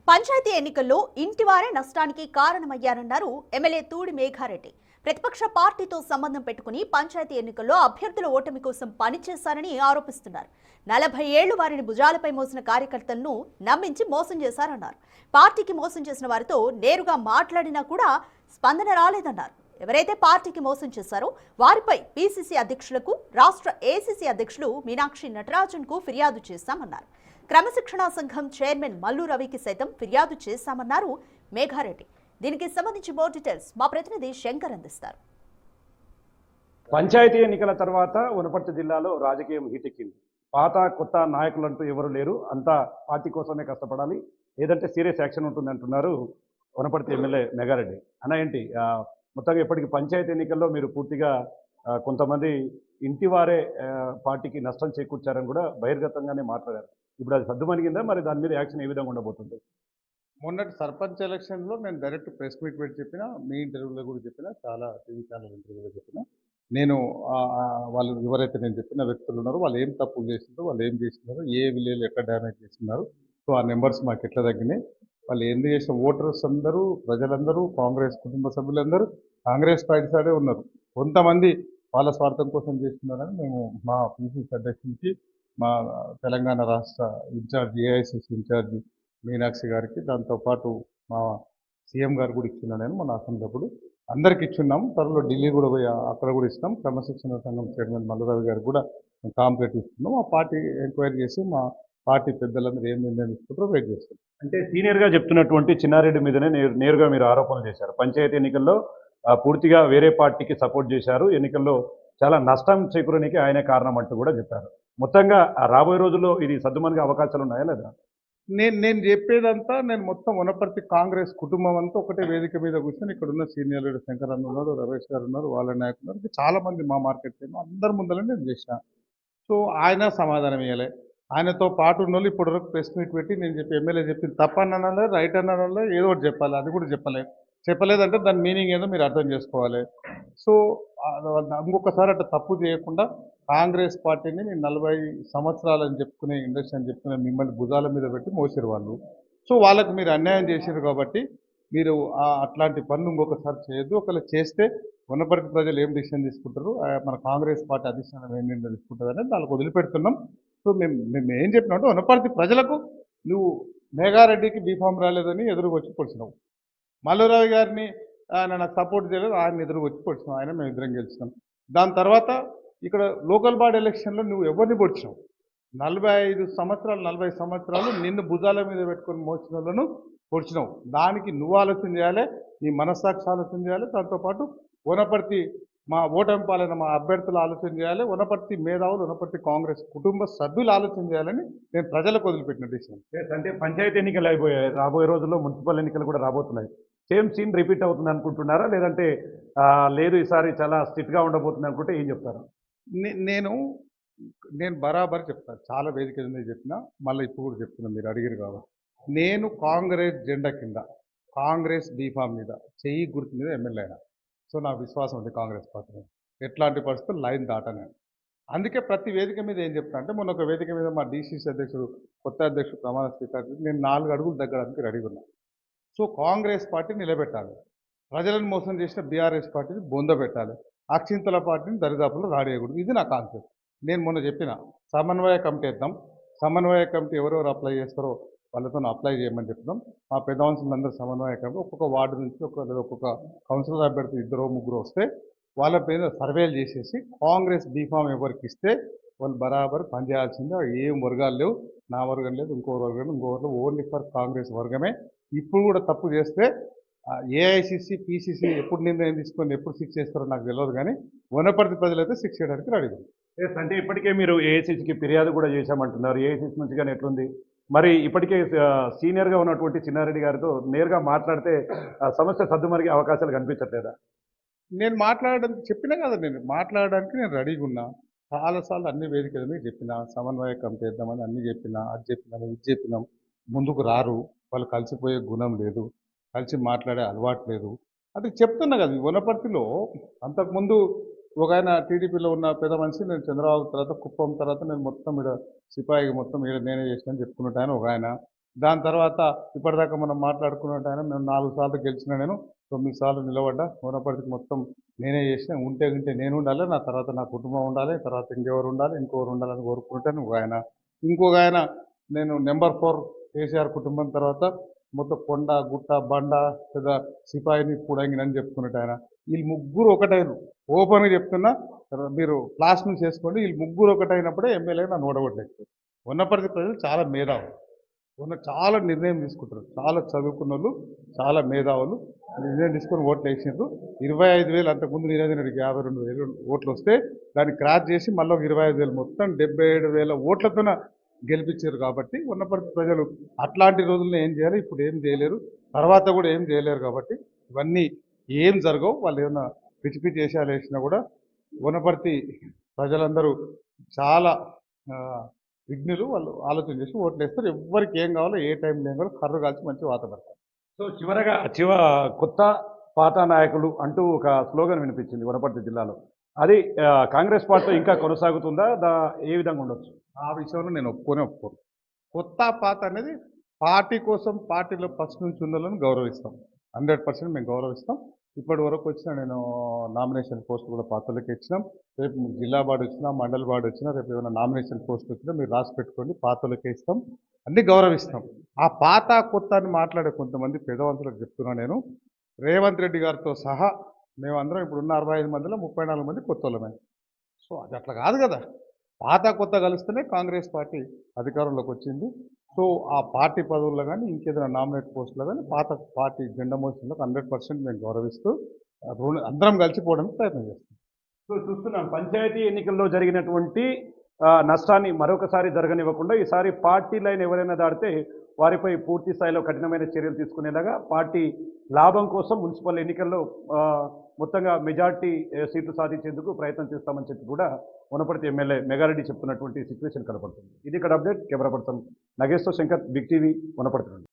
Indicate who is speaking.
Speaker 1: పంచాయతీ ఎన్నికల్లో ఇంటివారే నష్టానికి కారణమయ్యారన్నారు ఎమ్మెల్యే తూడి మేఘారెడ్డి. ప్రతిపక్ష పార్టీతో సంబంధం పెట్టుకుని పంచాయతీ ఎన్నికల్లో అభ్యర్థుల ఓటమి కోసం పనిచేశారని ఆరోపిస్తున్నారు. 40 ఏళ్లు వారిని భుజాలపై మోసిన కార్యకర్తలను నమ్మించి మోసం చేశారన్నారు. పార్టీకి మోసం చేసిన వారితో నేరుగా మాట్లాడినా కూడా స్పందన రాలేదన్నారు. ఎవరైతే పార్టీకి మోసం చేశారో వారిపై పీసీసీ అధ్యక్షులకు, రాష్ట్ర ఏసీసీ అధ్యక్షులు మీనాక్షి నటరాజన్కు ఫిర్యాదు చేశామన్నారు. క్రమశిక్షణా సంఘం చైర్మన్ మల్లు రవికి సైతం ఫిర్యాదు చేశామన్నారు మేఘారెడ్డి. దీనికి సంబంధించి మోర్ డీటెయిల్స్ మా ప్రతినిధి శంకర్ అందిస్తారు.
Speaker 2: పంచాయతీ ఎన్నికల తర్వాత వనపర్తి జిల్లాలో రాజకీయం హీటెక్కింది. పాత కొత్త నాయకులంటూ ఎవరు లేరు, అంతా పార్టీ కోసమే కష్టపడాలి, ఏదంటే సీరియస్ యాక్షన్ ఉంటుంది అంటున్నారు వనపర్తి ఎమ్మెల్యే మేఘారెడ్డి. అన్న ఏంటి మొత్తంగా ఇప్పటికి పంచాయతీ ఎన్నికల్లో మీరు పూర్తిగా కొంతమంది ఇంటి వారే పార్టీకి నష్టం చేకూర్చారని కూడా బహిర్గతంగానే మాట్లాడారు. ఇప్పుడు అది సద్దుమణిగిందా? మరి దాని మీద యాక్షన్ ఏ విధంగా ఉండబోతుంది?
Speaker 3: మొన్నటి సర్పంచ్ ఎలక్షన్లో నేను డైరెక్ట్ ప్రెస్ మీట్ పెట్టి చెప్పిన, మీ ఇంటర్వ్యూలో కూడా చెప్పిన, చాలా టీవీ ఛానల్ ఇంటర్వ్యూలో చెప్పిన. నేను వాళ్ళు ఎవరైతే నేను చెప్పిన వ్యక్తులు ఉన్నారో వాళ్ళు ఏం తప్పులు చేసినారో, వాళ్ళు ఏం చేసినారో, ఏ విలేజ్ ఎట్లా డ్యామేజ్ చేస్తున్నారు, సో ఆ నెంబర్స్ మాకు ఎట్లా తగ్గినాయి, వాళ్ళు ఎందుకు చేసిన ఓటర్స్ అందరూ, ప్రజలందరూ, కాంగ్రెస్ కుటుంబ సభ్యులందరూ కాంగ్రెస్ పార్టీ సైడే ఉన్నారు. కొంతమంది వాళ్ళ స్వార్థం కోసం చేస్తున్నారని మేము మా పీసీసీ అధ్యక్షునికి, మా తెలంగాణ రాష్ట్ర ఇన్ఛార్జ్ ఏఐసిసి ఇన్ఛార్జ్ మీనాక్షి గారికి, దాంతోపాటు మా సీఎం గారు కూడా ఇచ్చిన నేను మన అసెంబ్లీప్పుడు అందరికి ఇచ్చున్నాం. త్వరలో ఢిల్లీ కూడా పోయి అక్కడ కూడా ఇస్తాం. క్రమశిక్షణ సంఘం చైర్మన్ మల్లురావు గారు కూడా కాంప్లైంట్ ఇస్తున్నాం. మా పార్టీ ఎంక్వైరీ చేసి మా పార్టీ పెద్దలందరూ ఏం నిర్ణయం తీసుకుంటారో వెయిట్ చేస్తాం.
Speaker 2: అంటే సీనియర్గా చెప్తున్నటువంటి చిన్నారెడ్డి మీదనే నేరుగా మీరు ఆరోపణలు చేశారు. పంచాయతీ ఎన్నికల్లో పూర్తిగా వేరే పార్టీకి సపోర్ట్ చేశారు, ఎన్నికల్లో చాలా నష్టం చేకూరడానికి ఆయనే కారణం అంటూ కూడా చెప్పారు. మొత్తంగా రాబోయే రోజుల్లో ఇది సద్దుమణిగే అవకాశాలు ఉన్నాయా లేదా?
Speaker 3: నేను చెప్పేదంతా, నేను మొత్తం వనపర్తి కాంగ్రెస్ కుటుంబం అంతా ఒకటే వేదిక మీద కూర్చొని, ఇక్కడ ఉన్న సీనియర్ లీడర్ శంకర్ అన్న ఉన్నారు, రమేష్ గారు ఉన్నారు, వాళ్ళ నాయకులు ఉన్నారు, చాలా మంది మా మార్కెట్ అందరి ముందర నేను చేసిన. సో ఆయన సమాధానం ఇవ్వలే. ఆయనతో పాటు ఉన్న వాళ్ళు ఇప్పటివరకు ప్రెస్ మీట్ పెట్టి నేను చెప్పి ఎమ్మెల్యే చెప్పింది తప్పనలే, రైట్ అన్నలే, ఏదో ఒకటి చెప్పాలి. అది కూడా చెప్పలేదంటే దాని మీనింగ్ ఏదో మీరు అర్థం చేసుకోవాలి. సో ఇంకొకసారి అట్లా తప్పు చేయకుండా కాంగ్రెస్ పార్టీని 40 సంవత్సరాలని చెప్పుకునే, ఇండస్ట్రీ అని చెప్పుకునే మిమ్మల్ని భుజాల మీద పెట్టి మోసారు వాళ్ళు. సో వాళ్ళకు మీరు అన్యాయం చేశారు కాబట్టి మీరు అట్లాంటి పనులు ఇంకొకసారి చేయొద్దు. ఒకవేళ చేస్తే వనపర్తి ప్రజలు ఏం డిసిషన్ తీసుకుంటారు, మన కాంగ్రెస్ పార్టీ అధిష్టానం ఏం నిర్ణయం తీసుకుంటారు అనేది దానికి వదిలిపెడుతున్నాం. సో మేము ఏం చెప్పినామంటే, వనపర్తి ప్రజలకు నువ్వు మేఘారెడ్డికి బీఫామ్ రాలేదని ఎదురుకు వచ్చి పొడిచినావు, మల్లురావు గారిని ఆయన నాకు సపోర్ట్ చేయలేదు, ఆయన ఎదురుకు వచ్చి పొడిచినావు, ఆయన మేము ఇద్దరం గెలిచినాం. దాని తర్వాత ఇక్కడ లోకల్ బాడీ ఎలక్షన్లో నువ్వు ఎవరిని పొడిచినావు? 40 సంవత్సరాలు నిన్ను భుజాల మీద పెట్టుకొని మోసిన వాళ్ళను పొడిచినావు. దానికి నువ్వు ఆలోచన చేయాలి, నీ మనస్సాక్షి ఆలోచన చేయాలి, దాంతోపాటు వనపర్తి మా ఓటమి పాలైన మా అభ్యర్థులు ఆలోచన చేయాలి, వనపర్తి మేధావులు, వనపర్తి కాంగ్రెస్ కుటుంబ సభ్యులు ఆలోచన చేయాలని నేను ప్రజలకు వదిలిపెట్టిన డిసిషన్.
Speaker 2: అంటే పంచాయతీ ఎన్నికలు అయిపోయాయి, రాబోయే రోజుల్లో మున్సిపల్ ఎన్నికలు కూడా రాబోతున్నాయి. సేమ్ సీన్ రిపీట్ అవుతుంది అనుకుంటున్నారా, లేదంటే లేదు ఈసారి చాలా స్ట్రిక్ట్గా ఉండబోతుంది అనుకుంటే ఏం చెప్తారు?
Speaker 3: నేను బరాబర్ చెప్తాను, చాలా వేదిక మీద చెప్పినా, మళ్ళీ ఇప్పుడు కూడా చెప్తున్నా, మీరు అడిగారు కాబట్టి. నేను కాంగ్రెస్ జెండా కింద, కాంగ్రెస్ బీఫామ్ మీద, చెయ్యి గుర్తు మీద ఎమ్మెల్యే అయినా. సో నాకు విశ్వాసం ఉంది కాంగ్రెస్ పార్టీ మీద. ఎట్లాంటి పరిస్థితులు లైన్ దాటనే. అందుకే ప్రతి వేదిక మీద ఏం చెప్తా అంటే, మొన్న ఒక వేదిక మీద మా డీసీసీ అధ్యక్షుడు, కొత్త అధ్యక్షుడు ప్రమాణ స్వీకారం నేను 4 అడుగులు తగ్గడానికి రెడీగా ఉన్నా. సో కాంగ్రెస్ పార్టీ నిలబెట్టాలి, ప్రజలను మోసం చేసిన బీఆర్ఎస్ పార్టీని బొందబెట్టాలి, అక్షింతల పార్టీని దరిదాపులు రాడేయకూడదు. ఇది నా కాన్సెప్ట్. నేను మొన్న చెప్పిన సమన్వయ కమిటీ వేద్దాం, సమన్వయ కమిటీ ఎవరెవరు అప్లై చేస్తారో వాళ్ళతో అప్లై చేయమని చెప్తాం. మా పెద్ద మనుషులందరూ సమన్వయ కమిటీ, ఒక్కొక్క వార్డు నుంచి ఒక్కొక్క కౌన్సిలర్ అభ్యర్థి 2-3 వస్తే వాళ్ళ మీద సర్వేలు చేసేసి కాంగ్రెస్ బీఫామ్ ఎవరికి ఇస్తే వాళ్ళు బరాబర్ పనిచేయాల్సిందే. ఏం వర్గాలు లేవు, నా వర్గం లేదు, ఇంకో వర్గం, ఓన్లీ ఫర్ కాంగ్రెస్ వర్గమే. ఇప్పుడు కూడా తప్పు చేస్తే ఏఐసిసి పీసీసీ ఎప్పుడు నిర్ణయం తీసుకొని ఎప్పుడు శిక్ష చేస్తారో నాకు తెలియదు, కానీ వనపర్తి ప్రజలైతే శిక్ష చేయడానికి రెడీగా.
Speaker 2: అంటే ఇప్పటికే మీరు ఏఐసిసికి ఫిర్యాదు కూడా చేశామంటున్నారు, ఏఐసిసి నుంచి కానీ ఎట్లుంది మరి? ఇప్పటికే సీనియర్గా ఉన్నటువంటి చిన్నారెడ్డి గారితో నేరుగా మాట్లాడితే సమస్య సద్దుమరిగే అవకాశాలు కనిపించట్లేదా?
Speaker 3: నేను చెప్పినా కదా, నేను మాట్లాడడానికి నేను రెడీగా ఉన్నా. చాలాసార్లు అన్ని వేదికల మీద చెప్పిన, సమన్వయ కమిటీ వేద్దామని అన్ని చెప్పినా, అది చెప్పినాం, ఇది చెప్పినాం. ముందుకు రారు, వాళ్ళు కలిసిపోయే గుణం లేదు, కలిసి మాట్లాడే అలవాటు లేదు. అంటే చెప్తున్నా కదా, వనపర్తిలో అంతకుముందు ఒక ఆయన టీడీపీలో ఉన్న పెద్ద మనిషి, నేను చంద్రబాబు తర్వాత కుప్పం తర్వాత నేను మొత్తం ఇక్కడ సిపాయికి మొత్తం ఇక్కడ నేనే చేసినా చెప్పుకున్నట్టు ఆయన ఒక ఆయన. దాని తర్వాత ఇప్పటిదాకా మనం మాట్లాడుకున్నట్టు ఆయన మేము 4 సార్లు గెలిచిన, నేను 9 సార్లు నిలబడ్డా. వనపర్తికి మొత్తం నేనే చేసిన. ఉంటే నేను ఉండాలి, నా తర్వాత నా కుటుంబం ఉండాలి, తర్వాత ఇంకెవరు ఉండాలి, ఇంకొకరు ఉండాలని కోరుకుంటాను. ఇంకొక ఆయన నేను నెంబర్ 4 కేసీఆర్ కుటుంబం తర్వాత మొత్తం కొండ గుట్ట బండ పెద్ద సిపాయిని పూడంగినని చెప్పుకున్నట్టు ఆయన. వీళ్ళు ముగ్గురు ఒకటైన, ఓపెన్గా చెప్తున్నా, మీరు క్లాస్ నుంచి చేసుకోండి. వీళ్ళు ముగ్గురు ఒకటైనప్పుడే ఎమ్మెల్యే నన్ను ఓడగొట్టలేదు. వనపర్తి ప్రజలు చాలా మేధావులు, చాలా నిర్ణయం తీసుకుంటారు, చాలా చదువుకున్న వాళ్ళు, చాలా మేధావులు. నిర్ణయం తీసుకొని ఓట్లు వేసినారు. 25,000 అంతకుముందు నిరంజన్ రెడ్డికి 52,000 ఓట్లు వస్తే దాన్ని క్రాస్ చేసి మళ్ళీ ఒక 25,000 మొత్తం 77,000 ఓట్లతోన గెలిపించారు. కాబట్టి వనపర్తి ప్రజలు అట్లాంటి రోజుల్లో ఏం చేయాలి, ఇప్పుడు ఏం చేయలేరు, తర్వాత కూడా ఏం చేయలేరు. కాబట్టి ఇవన్నీ ఏం జరగవు. వాళ్ళు ఏమైనా పిచ్చి పిచ్చి వేషాలు వేసినా కూడా వనపర్తి ప్రజలందరూ చాలా విఘ్నులు. వాళ్ళు ఆలోచన చేసి ఓట్లు వేస్తారు. ఎవరికి ఏం కావాలో ఏ టైంలో ఏం కావాలో కర్రు కాల్చి మంచి వాత పెడతారు.
Speaker 2: సో చివరగా కొత్త పాత నాయకులు అంటూ ఒక స్లోగన్ వినిపించింది వనపర్తి జిల్లాలో. అది కాంగ్రెస్ పార్టీ ఇంకా కొనసాగుతుందా? ఏ విధంగా ఉండొచ్చు?
Speaker 3: ఆ విషయంలో నేను ఒప్పుకోను. కొత్త పాత అనేది పార్టీ కోసం, పార్టీలో ఫస్ట్ నుంచి ఉన్న వాళ్ళని గౌరవిస్తాం. 100% మేము గౌరవిస్తాం. ఇప్పటి వరకు వచ్చిన నేను నామినేషన్ పోస్ట్ కూడా పాతలకి ఇచ్చినాం. రేపు జిల్లా బార్డు వచ్చినా, మండల బార్డు వచ్చినా, రేపు ఏమైనా నామినేషన్ పోస్ట్ వచ్చినా మీరు రాసి పెట్టుకోండి, పాతలకే ఇస్తాం, అన్నీ గౌరవిస్తాం. ఆ పాత కొత్త అని మాట్లాడే కొంతమంది పెదవంతులకు చెప్తున్నా నేను, రేవంత్ రెడ్డి గారితో సహా మేమందరం ఇప్పుడున్న 65 మందిలో 34 మంది కొత్త వాళ్ళమే. సో అది అట్లా కాదు కదా, పాత కొత్త కలిస్తేనే కాంగ్రెస్ పార్టీ అధికారంలోకి వచ్చింది. సో ఆ పార్టీ పదవుల్లో కానీ ఇంకేదైనా నామినేట్ పోస్టులో కానీ పాత పార్టీ జెండా మోసంలో 100% మేము గౌరవిస్తూ అందరం కలిసిపోవడానికి ప్రయత్నం చేస్తాం.
Speaker 2: సో చూస్తున్నాం పంచాయతీ ఎన్నికల్లో జరిగినటువంటి నష్టాన్ని మరొకసారి జరగనివ్వకుండా ఈసారి పార్టీ లైన్ ఎవరైనా దాడితే వారిపై పూర్తి స్థాయిలో కఠినమైన చర్యలు తీసుకునేలాగా పార్టీ లాభం కోసం మున్సిపల్ ఎన్నికల్లో మొత్తంగా మెజార్టీ సీట్లు సాధించేందుకు ప్రయత్నం చేస్తామని చెప్పి కూడా వనపర్తి ఎమ్మెల్యే మెగారెడ్డి చెప్తున్నటువంటి సిచ్యువేషన్ కనపడుతుంది. ఇది ఇక్కడ అప్డేట్. కెమెరా పర్సన్ నగేష్తో శంకర్, బిగ్ టీవీ, వనపర్తి నుండి.